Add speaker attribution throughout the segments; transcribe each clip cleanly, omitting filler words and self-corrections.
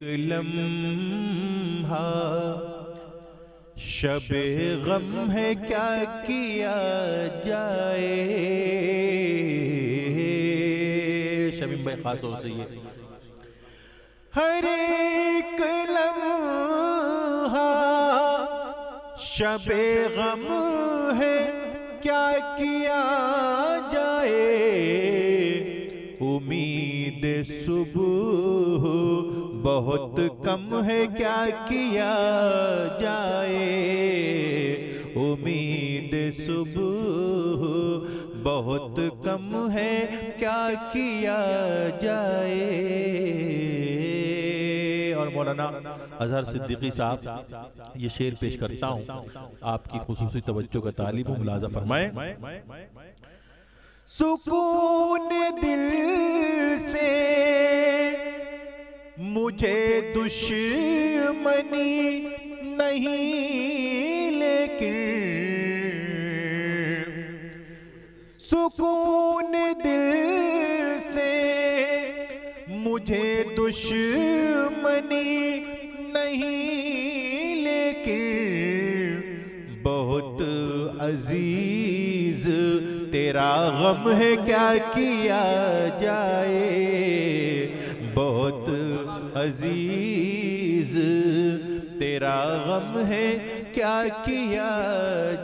Speaker 1: लम्हा शबे गम है, क्या किया जाए। शमीम भाई खास तौर से ये हर एक लम्हा शबे गम है, क्या किया जाए। उम्मीद सुबह बहुत कम है, क्या किया जाए। उम्मीद सुबह बहुत कम है, क्या किया जाए। और मौलाना अजहर सिद्दीकी साहब ये शेर पेश करता हूँ, आपकी खुसूसी तवज्जो का तालिब हूँ, मुलाजा फरमाएं। सुकून दिल से मुझे दुश्मनी नहीं, लेकिन सुकून दिल से मुझे दुश्मनी नहीं, लेकिन बहुत अजीज तेरा गम है, क्या किया जाए। बहुत अजीज तेरा गम है, क्या किया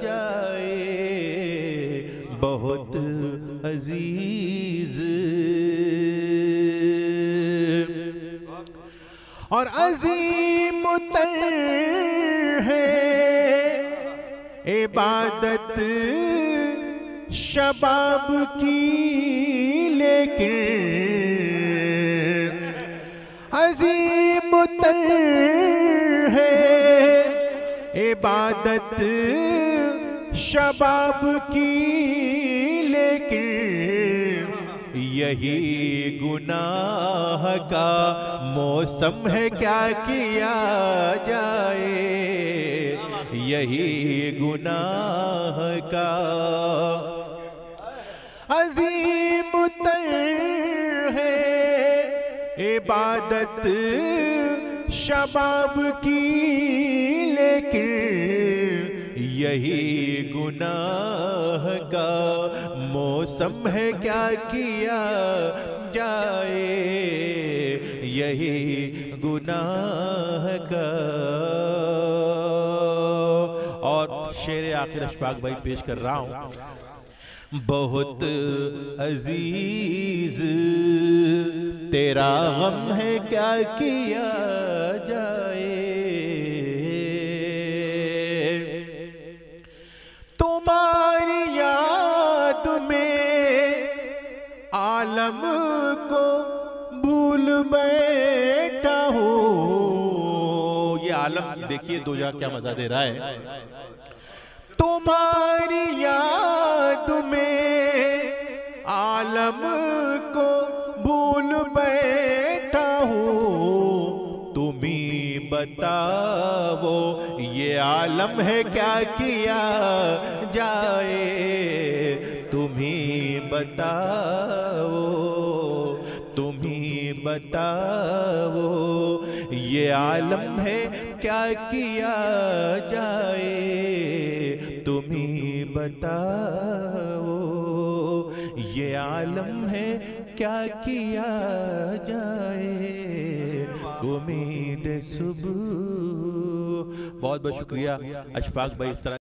Speaker 1: जाए। बहुत अजीज और अजीम तर है इबादत शबाब की, लेकिन अजीम तर है इबादत शबाब की, लेकिन यही गुनाह का मौसम है, क्या किया जाए। यही गुनाह का अजीम तर है इबादत शबाब की, लेकिन यही गुनाह का मौसम है, क्या किया जाए। यही गुनाह का। और शेर आखिर अशफाक भाई पेश कर रहा हूं। बहुत अजीज तेरा गम है, क्या किया जाए। तुम्हारी याद में आलम को भूल बैठा हूँ। ये आलम देखिए दो जगह क्या मजा दे रहा है। तुम्हारी याद में आलम को भूल बैठा हूँ। तुम्ही बताओ ये आलम है, क्या किया जाए। तुम्ही बताओ, तुम्ही बताओ ये आलम है, क्या किया जाए। तुम्ही बताओ ये आलम है, क्या किया जाए। उम्मीद सुबह। बहुत बहुत शुक्रिया अशफाक भाई इस तरह